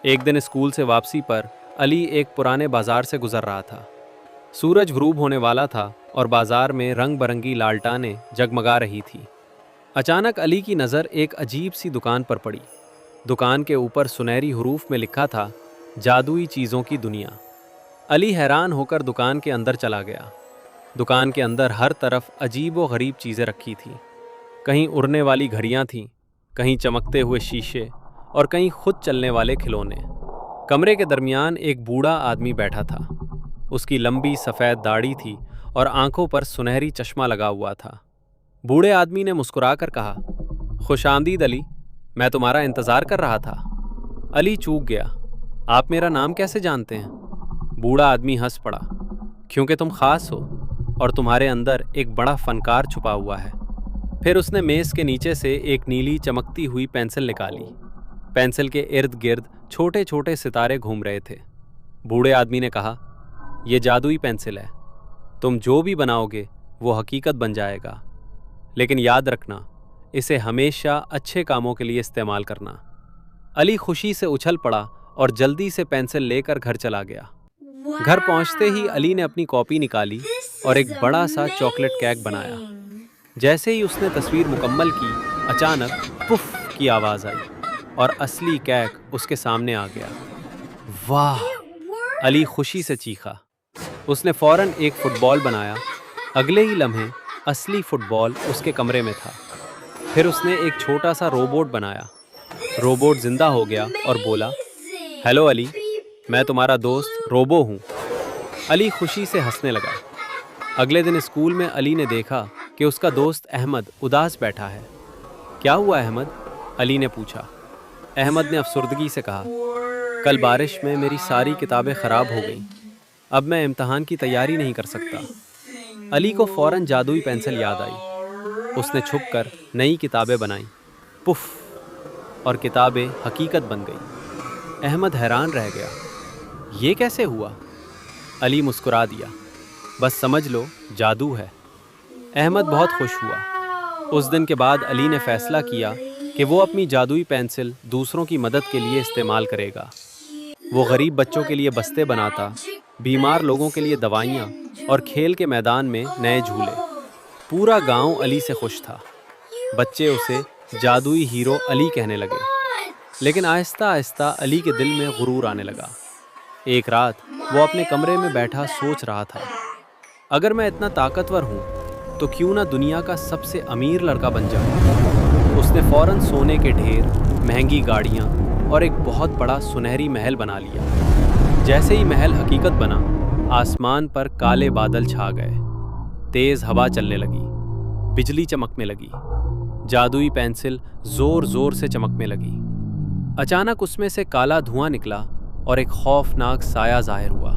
एक दिन स्कूल से वापसी पर अली एक पुराने बाजार से गुजर रहा था। सूरज ग़ुरूब होने वाला था और बाजार में रंग बरंगी लालटानें जगमगा रही थी। अचानक अली की नज़र एक अजीब सी दुकान पर पड़ी। दुकान के ऊपर सुनहरी हरूफ में लिखा था, जादुई चीज़ों की दुनिया। अली हैरान होकर दुकान के अंदर चला गया। दुकान के अंदर हर तरफ अजीब व गरीब चीज़ें रखी थीं। कहीं उड़ने वाली घड़ियाँ थीं, कहीं चमकते हुए शीशे और कहीं खुद चलने वाले खिलौने। कमरे के दरमियान एक बूढ़ा आदमी बैठा था। उसकी लंबी सफ़ेद दाढ़ी थी और आंखों पर सुनहरी चश्मा लगा हुआ था। बूढ़े आदमी ने मुस्कुराकर कहा, खुशामदीद अली, मैं तुम्हारा इंतज़ार कर रहा था। अली चूक गया, आप मेरा नाम कैसे जानते हैं? बूढ़ा आदमी हंस पड़ा, क्योंकि तुम ख़ास हो और तुम्हारे अंदर एक बड़ा फ़नकार छुपा हुआ है। फिर उसने मेज़ के नीचे से एक नीली चमकती हुई पेंसिल निकाली। पेंसिल के इर्द गिर्द छोटे छोटे सितारे घूम रहे थे। बूढ़े आदमी ने कहा, यह जादुई पेंसिल है, तुम जो भी बनाओगे वो हकीकत बन जाएगा, लेकिन याद रखना, इसे हमेशा अच्छे कामों के लिए इस्तेमाल करना। अली खुशी से उछल पड़ा और जल्दी से पेंसिल लेकर घर चला गया। घर पहुंचते ही अली ने अपनी कॉपी निकाली और एक बड़ा सा चॉकलेट केक बनाया। जैसे ही उसने तस्वीर मुकम्मल की, अचानक पुफ की आवाज़ आई और असली केक उसके सामने आ गया। वाह! अली खुशी से चीखा। उसने फौरन एक फुटबॉल बनाया। अगले ही लम्हे असली फुटबॉल उसके कमरे में था। फिर उसने एक छोटा सा रोबोट बनाया। रोबोट जिंदा हो गया और बोला, हेलो अली, मैं तुम्हारा दोस्त रोबो हूँ। अली खुशी से हंसने लगा। अगले दिन स्कूल में अली ने देखा कि उसका दोस्त अहमद उदास बैठा है। क्या हुआ अहमद? अली ने पूछा। अहमद ने अफसुर्दगी से कहा, कल बारिश में मेरी सारी किताबें ख़राब हो गईं। अब मैं इम्तहान की तैयारी नहीं कर सकता। अली को फ़ौरन जादुई पेंसिल याद आई। उसने छुपकर नई किताबें बनाईं। पुफ! और किताबें हकीकत बन गईं। अहमद हैरान रह गया, ये कैसे हुआ? अली मुस्कुरा दिया, बस समझ लो, जादू है। अहमद बहुत खुश हुआ। उस दिन के बाद अली ने फ़ैसला किया कि वो अपनी जादुई पेंसिल दूसरों की मदद के लिए इस्तेमाल करेगा। वो गरीब बच्चों के लिए बस्ते बनाता, बीमार लोगों के लिए दवाइयाँ और खेल के मैदान में नए झूले। पूरा गांव अली से खुश था। बच्चे उसे जादुई हीरो अली कहने लगे। लेकिन आहिस्ता आहिस्ता अली के दिल में गुरूर आने लगा। एक रात वो अपने कमरे में बैठा सोच रहा था, अगर मैं इतना ताकतवर हूँ तो क्यों ना दुनिया का सबसे अमीर लड़का बन जाऊँ। उसने फ़ौरन सोने के ढेर, महंगी गाड़ियाँ और एक बहुत बड़ा सुनहरी महल बना लिया। जैसे ही महल हकीकत बना, आसमान पर काले बादल छा गए। तेज़ हवा चलने लगी, बिजली चमकने लगी, जादुई पेंसिल ज़ोर ज़ोर से चमकने लगी। अचानक उसमें से काला धुआं निकला और एक खौफनाक साया ज़ाहिर हुआ।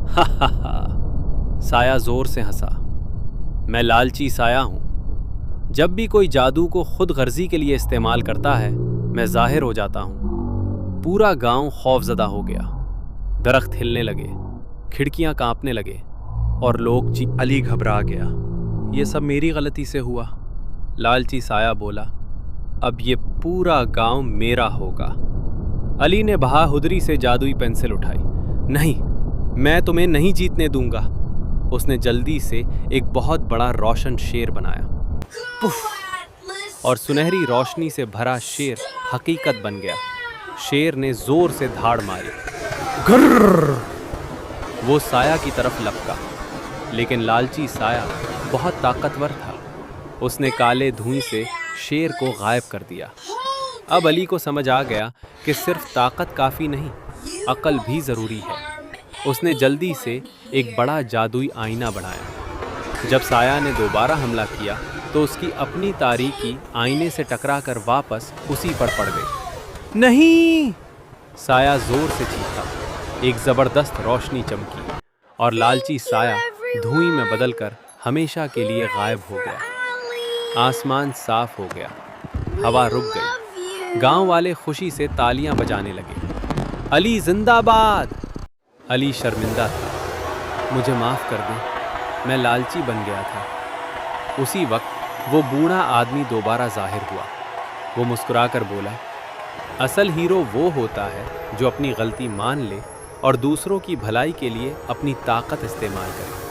हा हा हा! साया ज़ोर से हंसा। मैं लालची साया हूँ। जब भी कोई जादू को खुद गर्जी के लिए इस्तेमाल करता है, मैं ज़ाहिर हो जाता हूँ। पूरा गांव खौफज़दा हो गया। दरख्त हिलने लगे, खिड़कियाँ कांपने लगे और लोग अली घबरा गया। ये सब मेरी गलती से हुआ। लालची साया बोला, अब ये पूरा गांव मेरा होगा। अली ने बहादुरी से जादुई पेंसिल उठाई। नहीं, मैं तुम्हें नहीं जीतने दूंगा। उसने जल्दी से एक बहुत बड़ा रोशन शेर बनाया। पुफ! और सुनहरी रोशनी से भरा शेर हकीकत बन गया। शेर ने जोर से धाड़ मारी। गर्र! वो साया की तरफ लपका, लेकिन लालची साया बहुत ताकतवर था। उसने काले धुएं से शेर को गायब कर दिया। अब अली को समझ आ गया कि सिर्फ ताकत काफ़ी नहीं, अक्ल भी ज़रूरी है। उसने जल्दी से एक बड़ा जादुई आईना बनाया। जब साया ने दोबारा हमला किया तो उसकी अपनी तारीकी आईने से टकराकर वापस उसी पर पड़ गई। नहीं! साया जोर से चीखा। एक ज़बरदस्त रोशनी चमकी और लालची साया धुएं में बदलकर हमेशा के लिए गायब हो गया। आसमान साफ हो गया, हवा रुक गई। गांव वाले खुशी से तालियां बजाने लगे। अली जिंदाबाद! अली शर्मिंदा था। मुझे माफ़ कर दें, मैं लालची बन गया था। उसी वक्त वो बूढ़ा आदमी दोबारा ज़ाहिर हुआ। वो मुस्कुराकर बोला, اصل ہیرو وہ ہوتا ہے جو اپنی غلطی مان لے اور دوسروں کی بھلائی کے لیے اپنی طاقت استعمال کرے۔